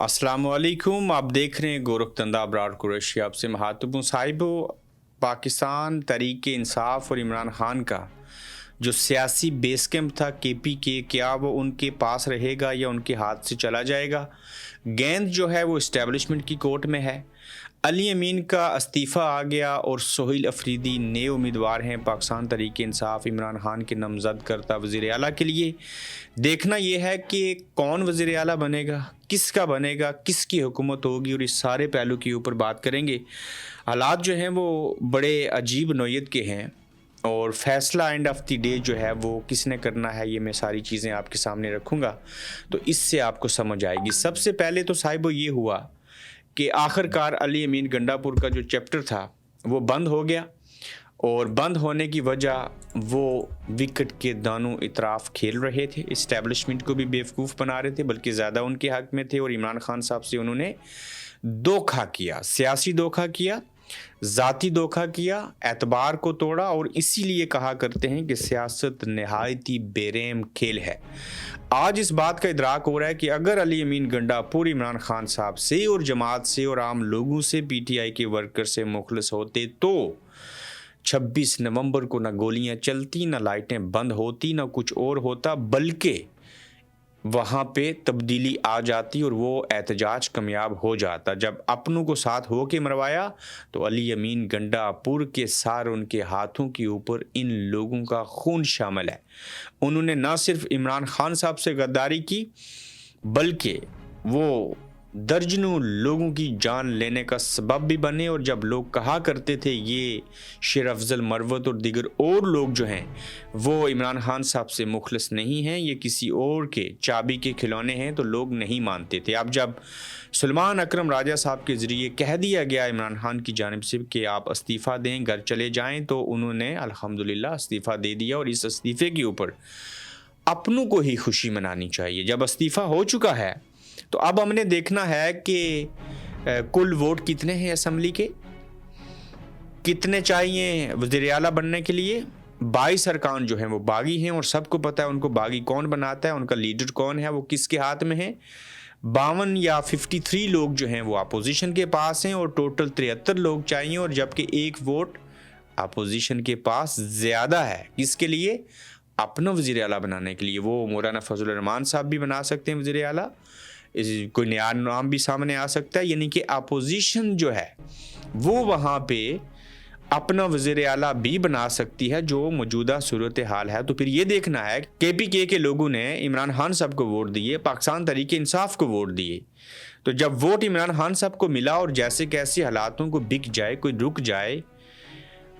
अस्सलामुअलैकुम। आप देख रहे हैं गोरखतंदा अबरार कुरैशी। आपसे महातुबु साहिबो, पाकिस्तान तहरीक इंसाफ और इमरान खान का जो सियासी बेस कैंप था केपी के, क्या वो उनके पास रहेगा या उनके हाथ से चला जाएगा? गेंद जो है वो इस्टेब्लिशमेंट की कोर्ट में है। अली अमीन का इस्तीफ़ा आ गया और सोहेल अफरीदी नए उम्मीदवार हैं पाकिस्तान तहरीक इंसाफ इमरान खान के नामज़द करता वज़ीर आला के लिए। देखना यह है कि कौन वज़ीर आला बनेगा, किसका बनेगा, किसकी हुकूमत होगी, और इस सारे पहलू के ऊपर बात करेंगे। हालात जो हैं वो बड़े अजीब नौयत के हैं और फैसला एंड ऑफ द डे जो है वो किसने करना है, ये मैं सारी चीज़ें आपके सामने रखूँगा तो इससे आपको समझ आएगी। सबसे पहले तो साहिबो ये हुआ कि आखिरकार अली अमीन गंडापुर का जो चैप्टर था वो बंद हो गया, और बंद होने की वजह वो विकेट के दानों इतराफ़ खेल रहे थे, इस्टेब्लिशमेंट को भी बेवकूफ़ बना रहे थे, बल्कि ज़्यादा उनके हक़ में थे। और इमरान खान साहब से उन्होंने धोखा किया, सियासी धोखा किया, ज़ाती धोखा किया, एतबार को तोड़ा। और इसीलिए कहा करते हैं कि सियासत नहायत ही बेरहम खेल है। आज इस बात का इदराक हो रहा है कि अगर अली अमीन गंडापुर इमरान खान साहब से और जमात से और आम लोगों से, पीटीआई के वर्कर से मुखलिस होते तो 26 नवंबर को ना गोलियां चलती, ना लाइटें बंद होती, ना कुछ और होता, बल्कि वहाँ पे तब्दीली आ जाती और वो एहतजाज कामयाब हो जाता। जब अपनों को साथ हो के मरवाया तो अली अमीन गंडापुर के सार उनके हाथों के ऊपर इन लोगों का खून शामिल है। उन्होंने न सिर्फ इमरान खान साहब से गद्दारी की, बल्कि वो दर्जनों लोगों की जान लेने का सबब भी बने। और जब लोग कहा करते थे ये शेर अफजल मरवत और दीगर और लोग जो हैं वो इमरान खान साहब से मुखलिस नहीं हैं, ये किसी और के चाबी के खिलौने हैं, तो लोग नहीं मानते थे। अब जब सलमान अकरम राजा साहब के ज़रिए कह दिया गया इमरान खान की जानिब से कि आप इस्तीफ़ा दें, घर चले जाएं, तो उन्होंने अल्हम्दुलिल्लाह इस्तीफ़ा दे दिया। और इस इस्तीफ़े के ऊपर अपनों को ही खुशी मनानी चाहिए। जब इस्तीफ़ा हो चुका है तो अब हमने देखना है कि कुल वोट कितने हैं असम्बली के, कितने चाहिए वज़ीर आला बनने के लिए। 22 अरकान जो हैं वो बागी हैं और सबको पता है उनको बागी कौन बनाता है, उनका लीडर कौन है, वो किसके हाथ में है। 52 या 53 लोग जो हैं वो अपोजिशन के पास हैं और टोटल 73 लोग चाहिए, और जबकि एक वोट अपोजिशन के पास ज़्यादा है। इसके लिए अपना वज़ीर आला बनाने के लिए वो मौलाना फजल रहमान साहब भी बना सकते हैं वज़ीर आला, कोई नया नाम भी सामने आ सकता है। यानी कि अपोजिशन जो है वो वहाँ पे अपना वज़ीर आला भी बना सकती है जो मौजूदा सूरत हाल है। तो फिर ये देखना है केपीके के लोगों ने इमरान खान साहब को वोट दिए, पाकिस्तान तहरीक इंसाफ को वोट दिए, तो जब वोट इमरान खान साहब को मिला और जैसे कैसे हालातों को बिक जाए, कोई रुक जाए,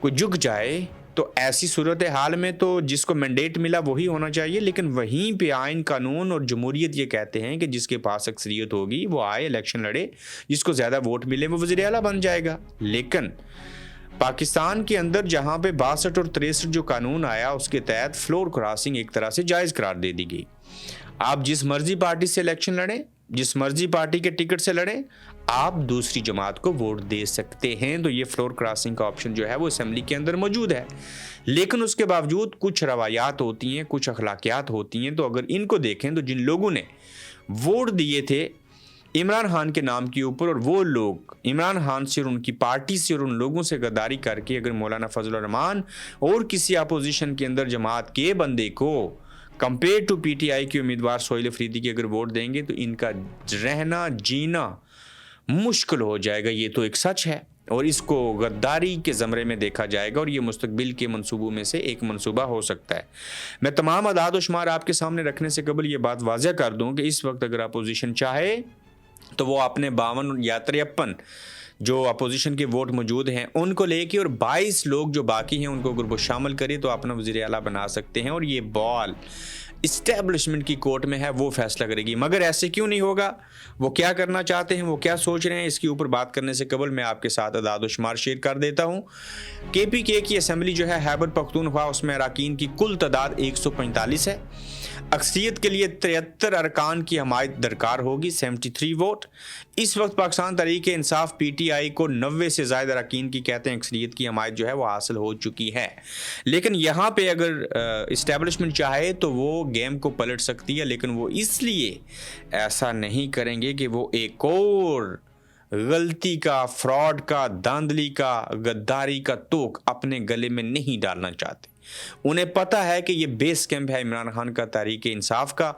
कोई झुक जाए, तो ऐसी सूरत हाल में तो जिसको मैंडेट मिला वही होना चाहिए। लेकिन वहीं पे आइन कानून और जमहूरियत ये कहते हैं कि जिसके पास अक्सरियत होगी वो आए, इलेक्शन लड़े, जिसको ज़्यादा वोट मिले वो वज़ीर आला बन जाएगा। लेकिन पाकिस्तान के अंदर जहाँ पे 62 और 63 जो कानून आया उसके तहत फ्लोर क्रॉसिंग एक तरह से जायज़ करार दे दी गई। आप जिस मर्जी पार्टी से इलेक्शन लड़ें, जिस मर्जी पार्टी के टिकट से लड़ें, आप दूसरी जमात को वोट दे सकते हैं। तो ये फ्लोर क्रॉसिंग का ऑप्शन जो है वो असेंबली के अंदर मौजूद है। लेकिन उसके बावजूद कुछ रवायात होती हैं, कुछ अखलाकियात होती हैं। तो अगर इनको देखें तो जिन लोगों ने वोट दिए थे इमरान खान के नाम के ऊपर, और वो लोग इमरान खान से और उनकी पार्टी से और उन लोगों से गद्दारी करके अगर मौलाना फजल रहमान और किसी अपोजिशन के अंदर जमात के बंदे को कंपेयर टू पीटीआई के उम्मीदवार सोहेल अफरीदी के अगर वोट देंगे तो इनका रहना जीना मुश्किल हो जाएगा। ये तो एक सच है और इसको गद्दारी के ज़मरे में देखा जाएगा और ये मुस्तकबिल के मंसूबों में से एक मंसूबा हो सकता है। मैं तमाम अदाद व शुमार आपके सामने रखने से कबल ये बात वाज़ह कर दूं कि इस वक्त अगर अपोजिशन चाहे तो वो अपने 52 या 53 जो अपोजिशन के वोट मौजूद हैं उनको लेके और 22 लोग जो बाकी हैं उनको अगर वो शामिल करे तो अपना वज़ीर आला बना सकते हैं। और ये बॉल इस्टेब्लिशमेंट की कोर्ट में है, वो फैसला करेगी। मगर ऐसे क्यों नहीं होगा, वो क्या करना चाहते हैं, वो क्या सोच रहे हैं, इसके ऊपर बात करने से कबल मैं आपके साथ अदाद व शुमार शेयर कर देता हूँ। केपीके की असम्बली जो है खैबर पख्तूनख्वा, उसमें अरकान की कुल तादाद 145 है। अक्सरियत के लिए 73 अरकान की हमायत दरकार होगी, 73 वोट। इस वक्त पाकिस्तान तहरीक इंसाफ PTI PTI को 90 से ज़्यादा अरकान की कहते हैं अक्सरियत की हमायत जो है वो हासिल हो चुकी है। लेकिन यहाँ पे अगर इस्टेब्लिशमेंट चाहे तो वो गेम को पलट सकती है, लेकिन वो इसलिए ऐसा नहीं करेंगे कि वो एक और गलती का, फ्रॉड का, धांधली का, गद्दारी का तोक अपने गले में नहीं डालना चाहते। उन्हें पता है कि ये बेस कैंप है इमरान खान का, तहरीक इंसाफ का,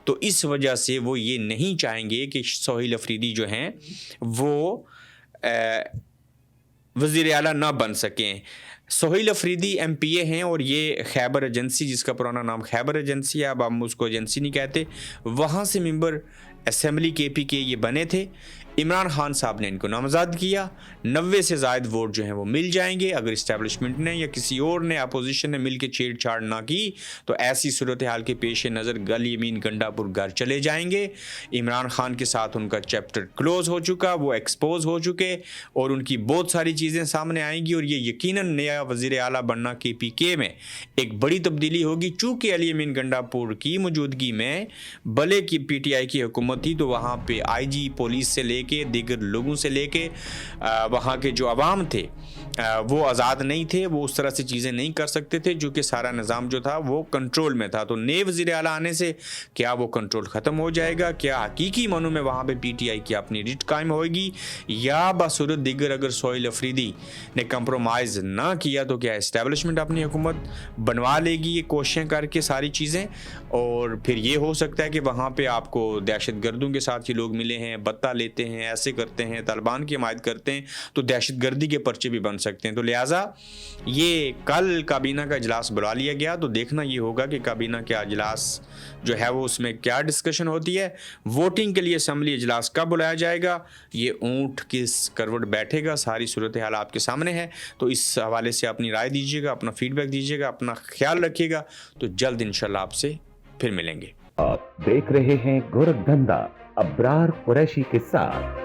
तो इस वजह से वो ये नहीं चाहेंगे कि सोहेल अफरीदी जो हैं वो वज़ीर आला ना बन सकें। सोहेल अफरीदी MPA हैं और ये खैबर एजेंसी, जिसका पुराना नाम खैबर एजेंसी है, अब हम उसको एजेंसी नहीं कहते, वहाँ से मेंबर असेंबली KP के ये बने थे। इमरान खान साहब ने इनको नामज़द किया। 90 से ज़ायद वोट जो हैं वो मिल जाएंगे। अगर इस्टेब्लिशमेंट ने या किसी और ने, अपोजिशन ने मिल के छेड़छाड़ ना की तो ऐसी सूरत हाल के पेश नज़र गल यमीन गंडापुर घर चले जाएंगे। इमरान खान के साथ उनका चैप्टर क्लोज़ हो चुका, वो एक्सपोज हो चुके और उनकी बहुत सारी चीज़ें सामने आएंगी और ये यकीनन नया वज़ीर आला बनना KPK में एक बड़ी तब्दीली होगी। चूँकि अली यमीन गंडापुर की मौजूदगी में भले की PTI की हुकूमत थी, तो वहाँ पर IG पुलिस से के दीगर लोगों से लेके वहाँ के जो अवाम थे वो आज़ाद नहीं थे, वो उस तरह से चीज़ें नहीं कर सकते थे, जो कि सारा निज़ाम जो था वो कंट्रोल में था। तो नए वज़ीर आला आने से क्या वो कंट्रोल ख़त्म हो जाएगा? क्या हकीकी मानों में वहाँ पे PTI की अपनी रिट कायम होएगी, या बसूरत दीगर अगर सोहेल अफरीदी ने कंप्रोमाइज़ ना किया तो क्या इस्टेब्लिशमेंट अपनी हुकूमत बनवा लेगी ये कोशिशें करके सारी चीज़ें? और फिर ये हो सकता है कि वहाँ पर आपको दहशत गर्दों के साथ ये लोग मिले हैं, बत्ता लेते हैं, ऐसे करते हैं, तालिबान की हमायत करते हैं, तो दहशत गर्दी के पर्चे भी बन सकते हैं। तो लिहाजा ये कल काबीना का इजलास बुला लिया गया, तो देखना ये होगा कि काबीना का इजलास जो है वो उसमें क्या डिस्कशन होती है। वोटिंग के लिए असम्बली इजलास कब बुलाया जाएगा, ये ऊँट किस करवट बैठेगा, सारी सूरत हाल आपके सामने है। तो इस हवाले से अपनी राय दीजिएगा, अपना फीडबैक दीजिएगा, अपना ख्याल रखिएगा। तो जल्द इंशाल्लाह आपसे फिर मिलेंगे। आप देख रहे हैं गोरखधंधा अब्रार कुरैशी के साथ।